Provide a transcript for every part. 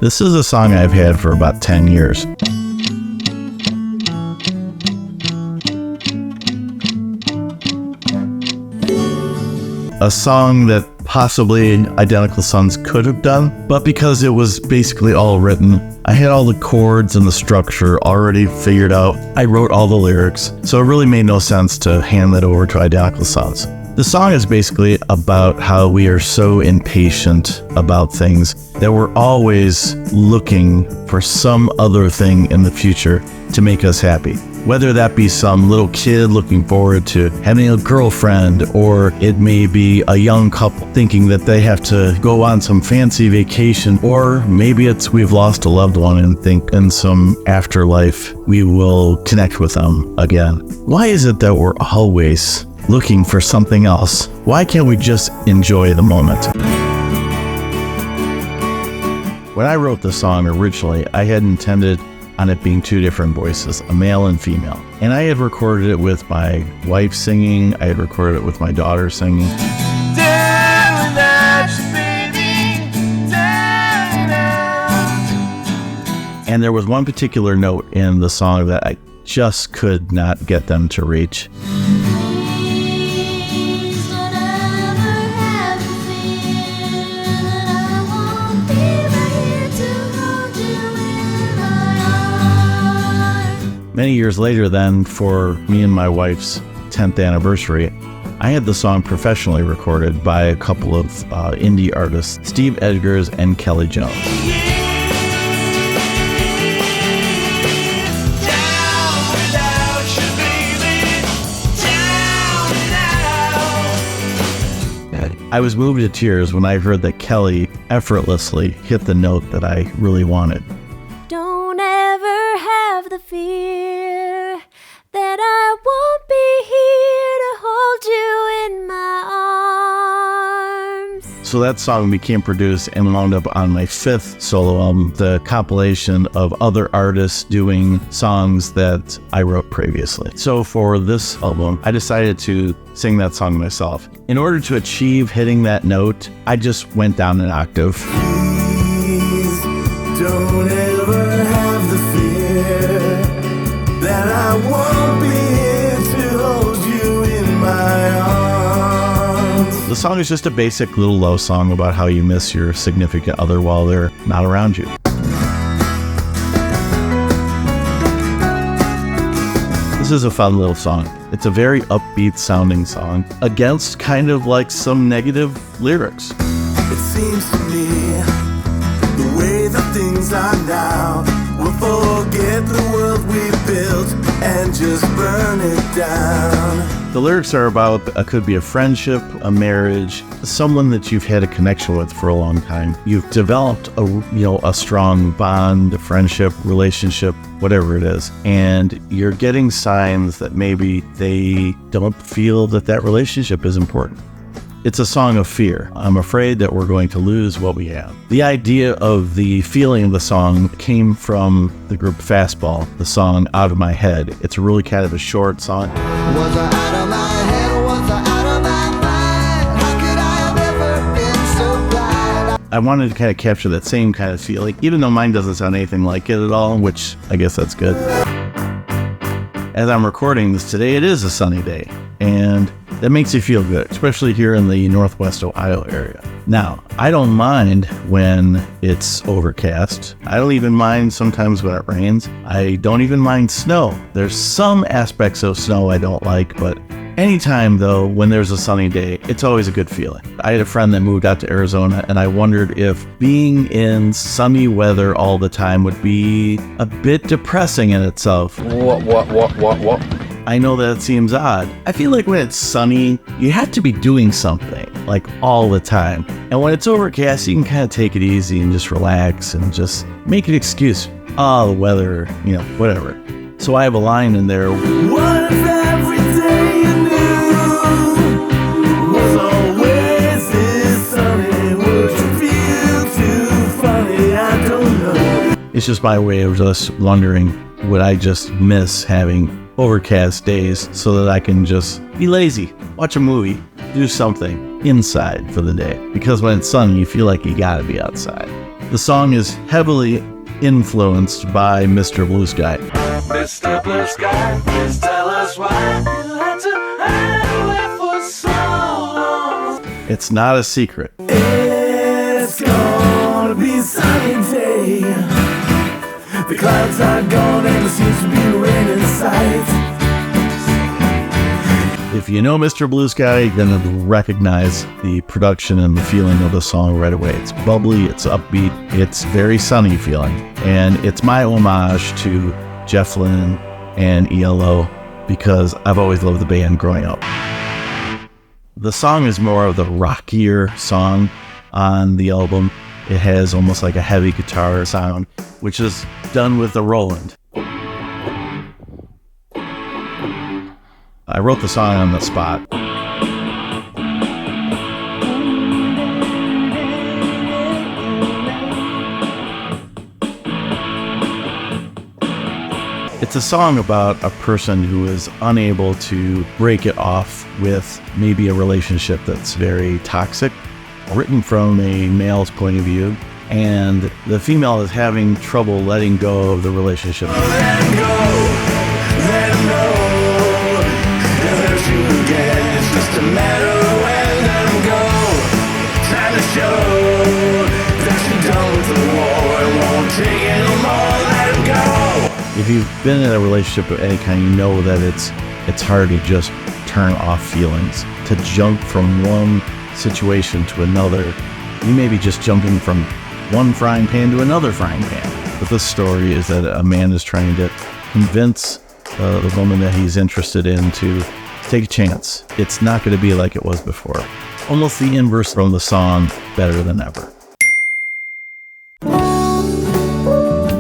This is a song I've had for about 10 years. A song that possibly Identical Sons could have done, but because it was basically all written, I had all the chords and the structure already figured out. I wrote all the lyrics, so it really made no sense to hand that over to Identical Sons. The song is basically about how we are so impatient about things that we're always looking for some other thing in the future to make us happy. Whether that be some little kid looking forward to having a girlfriend, or it may be a young couple thinking that they have to go on some fancy vacation, or maybe it's we've lost a loved one and think in some afterlife we will connect with them again. Why is it that we're always looking for something else? Why can't we just enjoy the moment? When I wrote the song originally, I had intended on it being two different voices, a male and female. And I had recorded it with my wife singing, I had recorded it with my daughter singing. And there was one particular note in the song that I just could not get them to reach. Many years later then, for me and my wife's 10th anniversary, I had the song professionally recorded by a couple of indie artists, Steve Edgars and Kelly Jones. I was moved to tears when I heard that Kelly effortlessly hit the note that I really wanted. Don't ever have the fear that I won't be here to hold you in my arms. So that song became produced and wound up on my 5th solo album, the compilation of other artists doing songs that I wrote previously. So for this album, I decided to sing that song myself. In order to achieve hitting that note, I just went down an octave. Please don't ever have the fear that I won't be here to hold you in my arms. The song is just a basic little love song about how you miss your significant other while they're not around you. This is a fun little song. It's a very upbeat sounding song against kind of like some negative lyrics. It seems to me the way that things are now, we'll forget the world we built and just burn it down. The lyrics are about, could be a friendship, a marriage, someone that you've had a connection with for a long time. You've developed a strong bond, a friendship, relationship, whatever it is. And you're getting signs that maybe they don't feel that that relationship is important. It's a song of fear. I'm afraid that we're going to lose what we have. The idea of the feeling of the song came from the group Fastball, the song Out of My Head. It's really kind of a short song. Was I out of my head or was I out of my mind? How could I have ever been so blind? I wanted to kind of capture that same kind of feeling, even though mine doesn't sound anything like it at all, which I guess that's good. As I'm recording this today, it is a sunny day, and that makes you feel good, especially here in the Northwest Ohio area. Now, I don't mind when it's overcast. I don't even mind sometimes when it rains. I don't even mind snow. There's some aspects of snow I don't like, but anytime though, when there's a sunny day, it's always a good feeling. I had a friend that moved out to Arizona, and I wondered if being in sunny weather all the time would be a bit depressing in itself. What? I know that seems odd. I feel like when it's sunny, you have to be doing something, like all the time. And when it's overcast, you can kind of take it easy and just relax and just make an excuse. Oh, the weather, whatever. So I have a line in there. What if every day you knew was always this sunny? Would you feel too funny? I don't know. It's just my way of just wondering, would I just miss having overcast days so that I can just be lazy, watch a movie, do something inside for the day? Because when it's sunny, you feel like you gotta be outside. The song is heavily influenced by Mr. Blue Sky. Mr. Blue Sky, please tell us why you had to hide away for so long. It's not a secret. It's gonna be a sunny day. The clouds are gone and there seems to be rain in sight. If you know Mr. Blue Sky, you're going to recognize the production and the feeling of the song right away. It's bubbly, it's upbeat, it's very sunny feeling. And it's my homage to Jeff Lynne and ELO because I've always loved the band growing up. The song is more of the rockier song on the album. It has almost like a heavy guitar sound, which is done with the Roland. I wrote the song on the spot. It's a song about a person who is unable to break it off with maybe a relationship that's very toxic, written from a male's point of view, and the female is having trouble letting go of the relationship. Let him go, let him know. Again, it's just a matter of when. Let him go. Time to show that you're done with the war and won't take it no more. Let him go. If you've been in a relationship of any kind, you know that it's hard to just turn off feelings. To jump from one situation to another, you may be just jumping from one frying pan to another frying pan. But this story is that a man is trying to convince the woman that he's interested in to take a chance. It's not going to be like it was before. Almost the inverse from the song, Better Than Ever.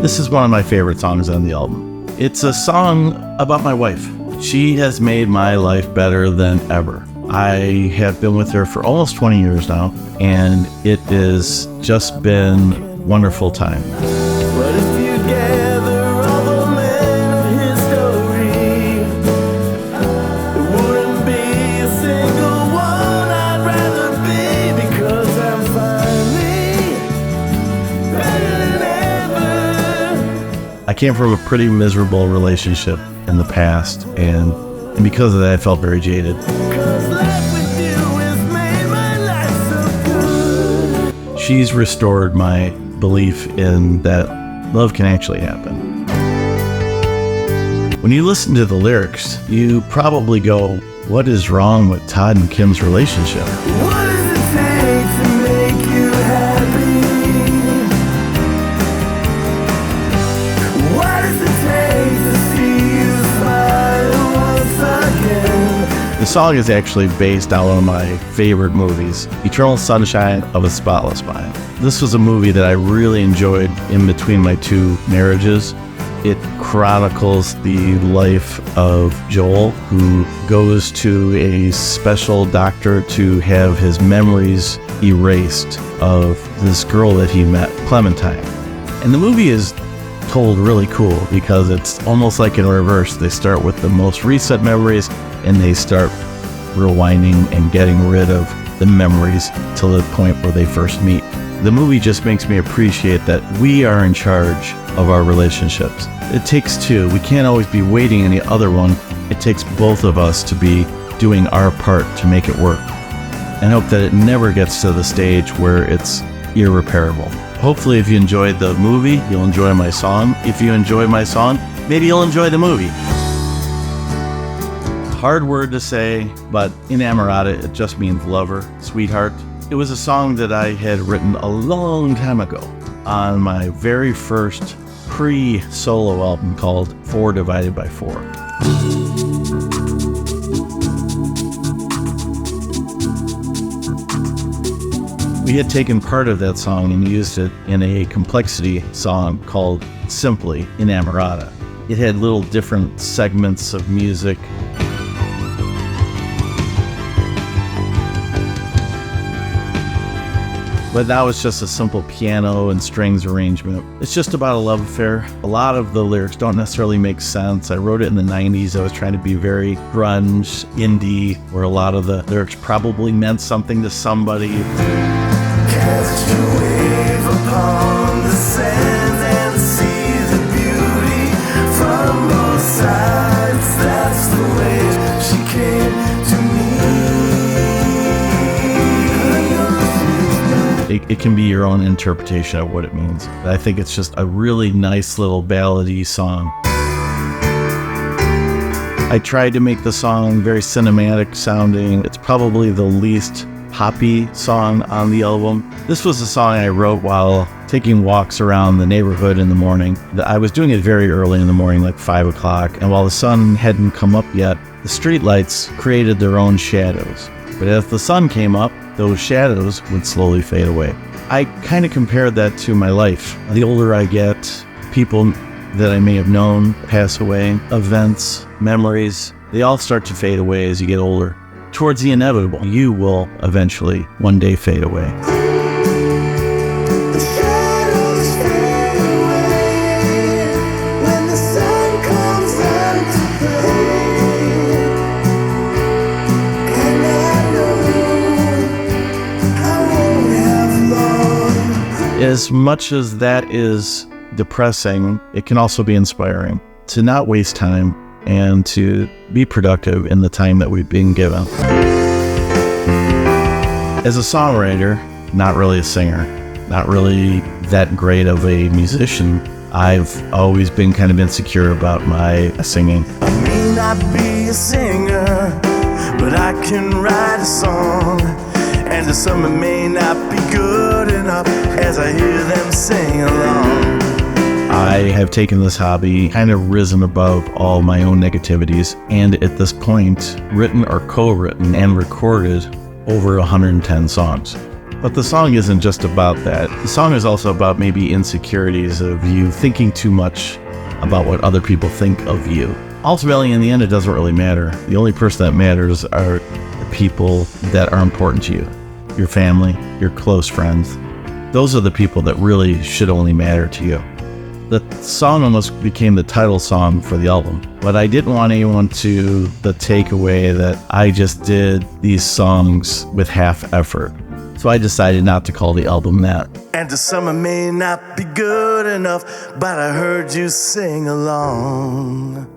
This is one of my favorite songs on the album. It's a song about my wife. She has made my life better than ever. I have been with her for almost 20 years now, and it has just been a wonderful time. What if you gather all the men of history? There wouldn't be a single one I'd rather be, because I'm finally better than ever. I came from a pretty miserable relationship in the past, and because of that, I felt very jaded. 'Cause life with you has made my life so good. She's restored my belief in that love can actually happen. When you listen to the lyrics, you probably go, what is wrong with Todd and Kim's relationship? What does it take to make you happy? What does it take to see you smile once again? The song is actually based on one of my favorite movies, Eternal Sunshine of a Spotless Mind. This was a movie that I really enjoyed in between my two marriages. It chronicles the life of Joel, who goes to a special doctor to have his memories erased of this girl that he met, Clementine. And the movie is told really cool because it's almost like in reverse. They start with the most recent memories and they start rewinding and getting rid of the memories to the point where they first meet. The movie just makes me appreciate that we are in charge of our relationships. It takes two. We can't always be waiting on the other one. It takes both of us to be doing our part to make it work. And hope that it never gets to the stage where it's irreparable. Hopefully, if you enjoyed the movie, you'll enjoy my song. If you enjoy my song, maybe you'll enjoy the movie. Hard word to say, but inamorata, it just means lover, sweetheart. It was a song that I had written a long time ago on my very first pre-solo album called 4 Divided by 4. We had taken part of that song and used it in a complexity song called simply Inamorata. It had little different segments of music. But now it's just a simple piano and strings arrangement. It's just about a love affair. A lot of the lyrics don't necessarily make sense. I wrote it in the 90s. I was trying to be very grunge, indie, where a lot of the lyrics probably meant something to somebody. Cast your wave upon it can be your own interpretation of what it means. I think it's just a really nice little ballady song. I tried to make the song very cinematic sounding. It's probably the least poppy song on the album. This was a song I wrote while taking walks around the neighborhood in the morning. I was doing it very early in the morning, like 5 o'clock, and while the sun hadn't come up yet, the streetlights created their own shadows. But as the sun came up, those shadows would slowly fade away. I kind of compared that to my life. The older I get, people that I may have known pass away, events, memories, they all start to fade away as you get older. Towards the inevitable, you will eventually one day fade away. The shadows fade away when the sun comes out to play. And I know I won't have long. As much as that is depressing, it can also be inspiring to not waste time and to be productive in the time that we've been given. As a songwriter, not really a singer, not really that great of a musician, I've always been kind of insecure about my singing. I may not be a singer, but I can write a song. And the summer may not be good enough as I hear them sing along. I have taken this hobby, kind of risen above all my own negativities, and at this point, written or co-written and recorded over 110 songs. But the song isn't just about that. The song is also about maybe insecurities of you thinking too much about what other people think of you. Ultimately, in the end, it doesn't really matter. The only person that matters are the people that are important to you. Your family, your close friends. Those are the people that really should only matter to you. The song almost became the title song for the album, but I didn't want anyone to take away that I just did these songs with half effort. So I decided not to call the album that. And the summer may not be good enough, but I heard you sing along.